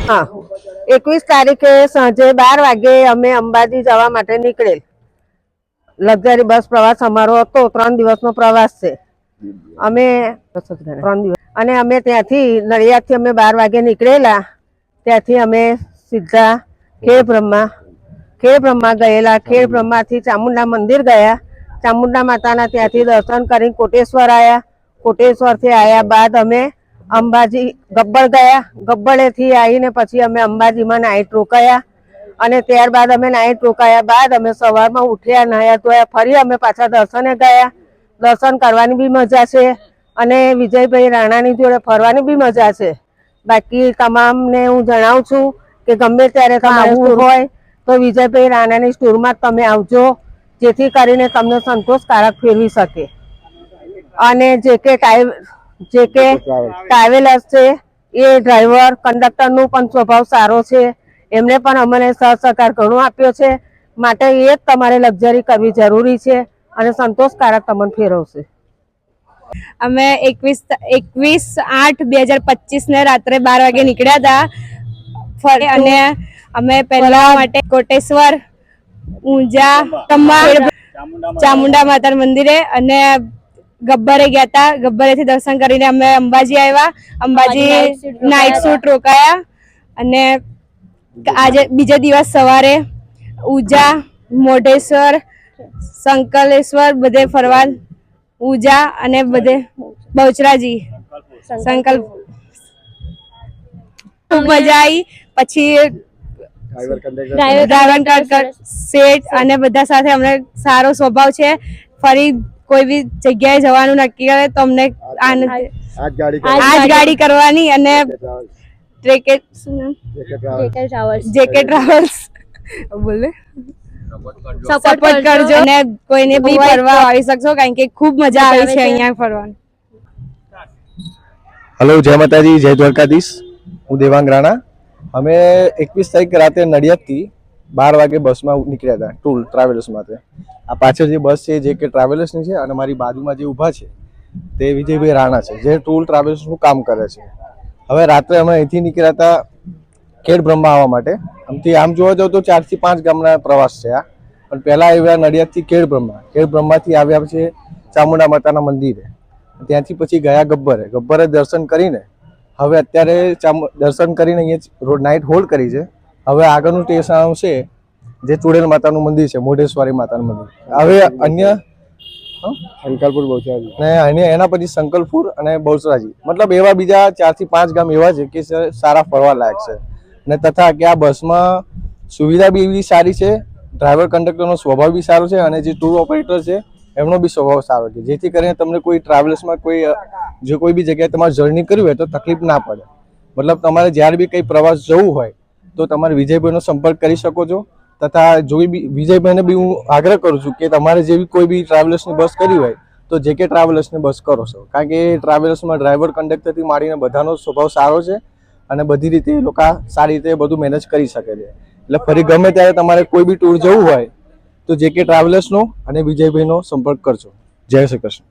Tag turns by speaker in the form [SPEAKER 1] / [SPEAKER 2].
[SPEAKER 1] हाँ 21 तारीखे सांजे 12 वागे अमे अंबाजी जवा माटे निकळेल। लग्जरी बस प्रवास अमारो हतो 3 दिवसनो प्रवास छे। अमे 3 दिवस अने अमे त्यांथी नडियादथी अमे 12 वागे निकळेला। त्यांथी अमे सीधा खेड ब्रह्मा गयेला। खेड ब्रह्माथी चामुंडा मंदिर गया। चामुंडा माताना त्यांथी दर्शन करी कोटेश्वर आया। कोटेश्वर थी आया बाद अमे अंबाजी गब्बर गया। गब्बरेथी आवीने पछी अमे अंबाजीमां नाइट रोकाया અને ત્યારબાદ અમે નાઇટ રોકાયા બાદ અમે સવારમાં ઉઠ્યા નાહ્યા ધોયા ફરી અમે પાછા દર્શને ગયા। દર્શન કરવાની બી મજા છે અને વિજયભાઈ રાણાની જોડે ફરવાની બી મજા છે। બાકી તમામને હું જણાવું છું કે ગમે ત્યારે તમારે ટૂર હોય તો વિજયભાઈ રાણાની ટૂરમાં તમે આવજો જેથી કરીને તમને સંતોષકારક ફેરવી શકે। અને જે કે ટ્રાવેલર્સ છે એ ડ્રાઈવર કંડક્ટરનો પણ સ્વભાવ સારો છે। એમને પણ અમને સહકાર ઘણો આપ્યો છે માટે એ જ તમારે લક્ઝરી કરવી જરૂરી છે અને સંતોષકારક તમને ફેરવશે।
[SPEAKER 2] અમે 21/8/2025 ને રાત્રે 12 વાગે નીકળ્યા હતા ફરે અને અમે પહેલા માટે કોટેશ્વર ઊંઝા ચામુંડા માતા મંદિરે અને ગબ્બરે ગયા હતા। ગબ્બરેથી દર્શન કરીને અમે અંબાજી આવ્યા। અંબાજી નાઇટ શૂટ રોકાયા અને આજે બીજા દિવસ સવારે ઊંઝા મોઢેશ્વર સંકલેશ્વર બધે ફરવા ઊંઝા અને બધે બહુચરાજી સંકલ્પ ખૂબ મજા આવી। પછી ડ્રાઈવર કંડક્ટર સેટ અને બધા સાથે અમને સારો સ્વભાવ છે। ફરી કોઈ બી જગ્યાએ જવાનું નક્કી કરે તો અમને આજ ગાડી કરવાની અને જેકે ટ્રાવેલ્સ બોલે સપોર્ટ કરજો અને કોઈને બી ફરવા આવી શકશો કારણ કે ખૂબ મજા આવે છે અહીંયા ફરવાની।
[SPEAKER 3] हेलो जय माताजी जय द्वारकाधीश। हूँ देवांग राणा। अमे 21 तारीख राते नडियादथी 12 वागे बस में निकळ्या था टूर ट्रावेलर्स माटे। आ पाछळ जे बस छे जे के ट्रावेलर्स नी छे अने मारी बाजुमां जे ऊभा छे ते विजयभाई राणा छे जे टूर ट्रावेलर्स नुं काम करे छे। हवे रात्रे अमे અહીંથી નીકળ્યા હતા ખેડ બ્રહ્મા આવવા માટે। આમ જોવા જાવ તો 4 થી 5 ગામના પ્રવાસ છે આ। પણ પહેલા આવ્યા નડિયાદથી ખેડ બ્રહ્માથી આવ્યા છે ચામુંડા માતાના મંદિરે। ત્યાંથી પછી ગયા ગબ્બરે દર્શન કરીને હવે અત્યારે દર્શન કરીને અહીંયા નાઇટ હોલ્ડ કરી છે। હવે આગળનું સ્ટેશન આવશે જે ચુડેલ માતાનું મંદિર છે મોઢેશ્વરી માતાનું મંદિર। હવે અન્ય સંકલ્પपुर બહુચરાજી ને એના પછી સંકલ્પपुर અને બહુચરાજી मतलब એવા બીજા 4 થી 5 ગામ એવા છે કે સારા ફરવા લાયક છે ને તથા કે આ બસમાં સુવિધા બી એવી સારી છે। ડ્રાઈવર કંડક્ટરનો સ્વભાવ બી સારો છે અને જે ટૂર ઓપરેટર છે એમનો બી સ્વભાવ સારો છે જેથી કરીને તમને કોઈ ટ્રાવેલ્સમાં કોઈ બી જગ્યાએ તમારે જર્ની કરવી હોય તો તકલીફ ના પડે। मतलब તમારે જ્યારે બી કંઈ પ્રવાસ જવું હોય તો તમારે વિજયભાઈનો સંપર્ક કરી શકો છો। તથા જો બી વિજયભાઈને બી હું આગ્રહ કરું છું કે તમારે જેવી કોઈ બી ટ્રાવેલર્સની બસ કરવી હોય તો જે કે ટ્રાવેલર્સની બસ કરો છો કારણ કે ટ્રાવેલર્સમાં ડ્રાઈવર કંડક્ટરથી માંડીને બધાનો સ્વભાવ સારો છે અને બધી રીતે એ લોકો સારી રીતે બધું મેનેજ કરી શકે છે। એટલે ફરી ગમે ત્યારે તમારે કોઈ બી ટૂર જવું હોય તો જે કે ટ્રાવેલર્સનો અને વિજયભાઈનો સંપર્ક કરજો। જય શ્રી કૃષ્ણ।